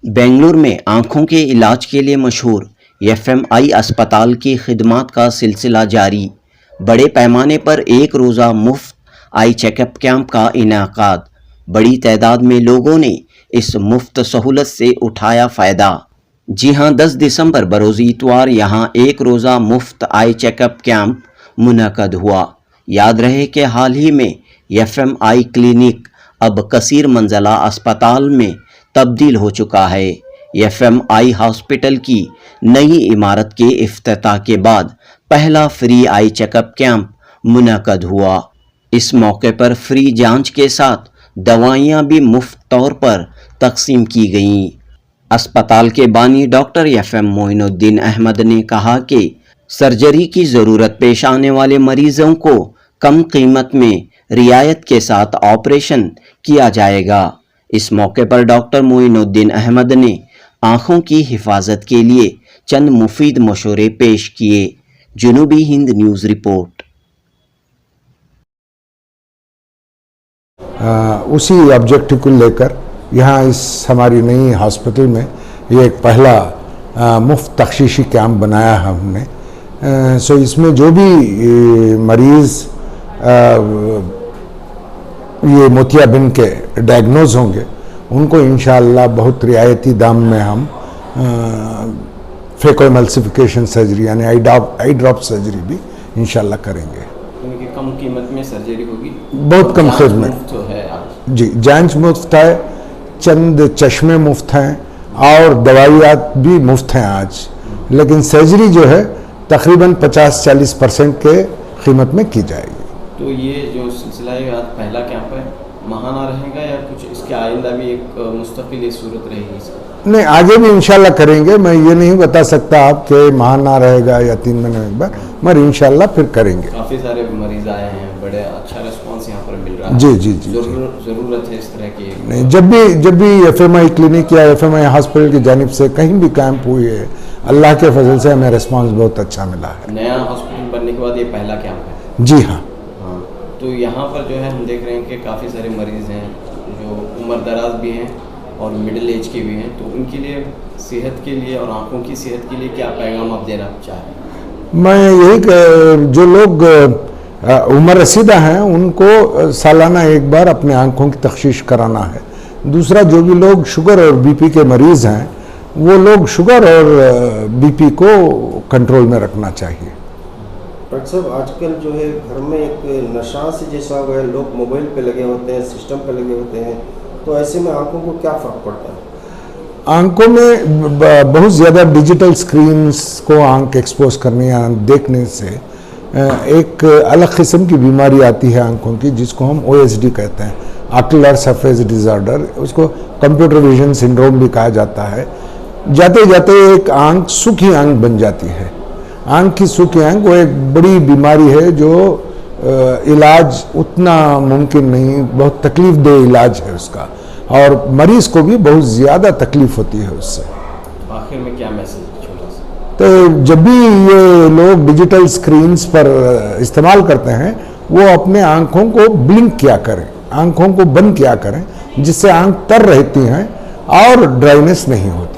बेंगलुरु में आंखों के इलाज के लिए मशहूर एफएमआई अस्पताल की खिदमात का सिलसिला जारी। बड़े पैमाने पर एक रोज़ा मुफ्त आई चेकअप कैंप का इनेकाद। बड़ी तादाद में लोगों ने इस मुफ्त सहूलत से उठाया फ़ायदा। जी हां, 10 दिसंबर बरोज़ इतवार यहाँ एक रोज़ा मुफ्त आई चेकअप कैंप मुनक़द हुआ। याद रहे कि हाल ही में एफएमआई क्लिनिक अब कसीर मंजिला अस्पताल में तब्दील हो चुका है। एफएमआई हॉस्पिटल की नई इमारत के इफ्तिताह के बाद पहला फ्री आई चेकअप कैंप मुनक़द हुआ। इस मौके पर फ्री जांच के साथ दवाइयां भी मुफ्त तौर पर तकसीम की गईं। अस्पताल के बानी डॉक्टर एफएम मोइनुद्दीन अहमद ने कहा कि सर्जरी की ज़रूरत पेश आने वाले मरीजों को कम कीमत में रियायत के साथ ऑपरेशन किया जाएगा। इस मौके पर डॉक्टर मोइनुद्दीन अहमद ने आँखों की हिफाजत के लिए चंद मुफीद मशवरे पेश किए। जनूबी हिंद न्यूज़ रिपोर्ट। उसी ऑब्जेक्टिव को लेकर यहाँ इस हमारी नई हॉस्पिटल में ये एक पहला मुफ्त तख्शीशी कैंप बनाया है हमने। सो इसमें जो भी मरीज़ ये मोतियाबिंद के डायग्नोज होंगे उनको इंशाअल्लाह बहुत रियायती दाम में हम फेकोएमल्सिफिकेशन सर्जरी यानी आई ड्रॉप सर्जरी भी इंशाअल्लाह करेंगे। क्योंकि कम कीमत में सर्जरी होगी, बहुत कम खिदमत तो है आज। जी, जांच मुफ्त है, चंद चश्मे मुफ्त हैं और दवाइयात भी मुफ्त हैं आज। लेकिन सर्जरी जो है तकरीबन 50-40% के कीमत में की जाएगी। तो ये जो सिलसिला है आज पहला कैंप है, महाना रहेगा या कुछ इसके आइंदा भी एक मुस्तकिल सूरत रहेगी इसका? नहीं, आगे भी इंशाल्लाह करेंगे। मैं ये नहीं बता सकता आप कि महाना रहेगा या 3 महीने में एक बार, मगर इंशाल्लाह फिर करेंगे। काफ़ी सारे मरीज आए हैं, बड़े अच्छा रिस्पांस यहाँ पर मिल रहा है। जी जी जी, ज़रूरत है इस तरह की। नहीं, जब भी एफएमआई क्लिनिक या एफएमआई हॉस्पिटल की जानिब से कहीं भी कैंप हुई है, अल्लाह के फजल से हमें रिस्पांस बहुत अच्छा मिला है। नया हॉस्पिटल बनने के बाद ये पहला कैंप है? जी हाँ। तो यहाँ पर जो है हम देख रहे हैं कि काफ़ी सारे मरीज़ हैं जो उम्र दराज भी हैं और मिडिल एज के भी हैं, तो उनके लिए सेहत के लिए और आँखों की सेहत के लिए क्या पैगाम आप देना चाह रहे हैं? मैं यही, जो लोग उम्र रसीदा हैं उनको सालाना एक बार अपने आँखों की तख्शीश कराना है। दूसरा, जो भी लोग शुगर और बीपी के मरीज़ हैं वो लोग शुगर और बीपी को कंट्रोल में रखना चाहिए। डॉक्टर साहब, आजकल जो है घर में एक नशा से जैसा हो गया, लोग मोबाइल पे लगे होते हैं, सिस्टम पे लगे होते हैं, तो ऐसे में आंखों को क्या फ़र्क पड़ता है? आंखों में बहुत ज़्यादा डिजिटल स्क्रीन्स को आंख एक्सपोज करने या देखने से एक अलग किस्म की बीमारी आती है आंखों की, जिसको हम OSD कहते हैं, ऑक्यूलर सरफेस डिज़ॉर्डर। उसको कंप्यूटर विजन सिंड्रोम भी कहा जाता है। जाते जाते एक आंख सूखी आंख बन जाती है। आंख की सूखी आंख वो एक बड़ी बीमारी है जो इलाज उतना मुमकिन नहीं, बहुत तकलीफ दे इलाज है उसका, और मरीज़ को भी बहुत ज़्यादा तकलीफ होती है उससे। आखिर में क्या मैसेज छोटा सा? तो जब भी ये लोग डिजिटल स्क्रीन्स पर इस्तेमाल करते हैं वो अपने आँखों को ब्लिंक किया करें, आँखों को बंद किया करें, जिससे आँख तर रहती हैं और ड्राइनेस नहीं होती।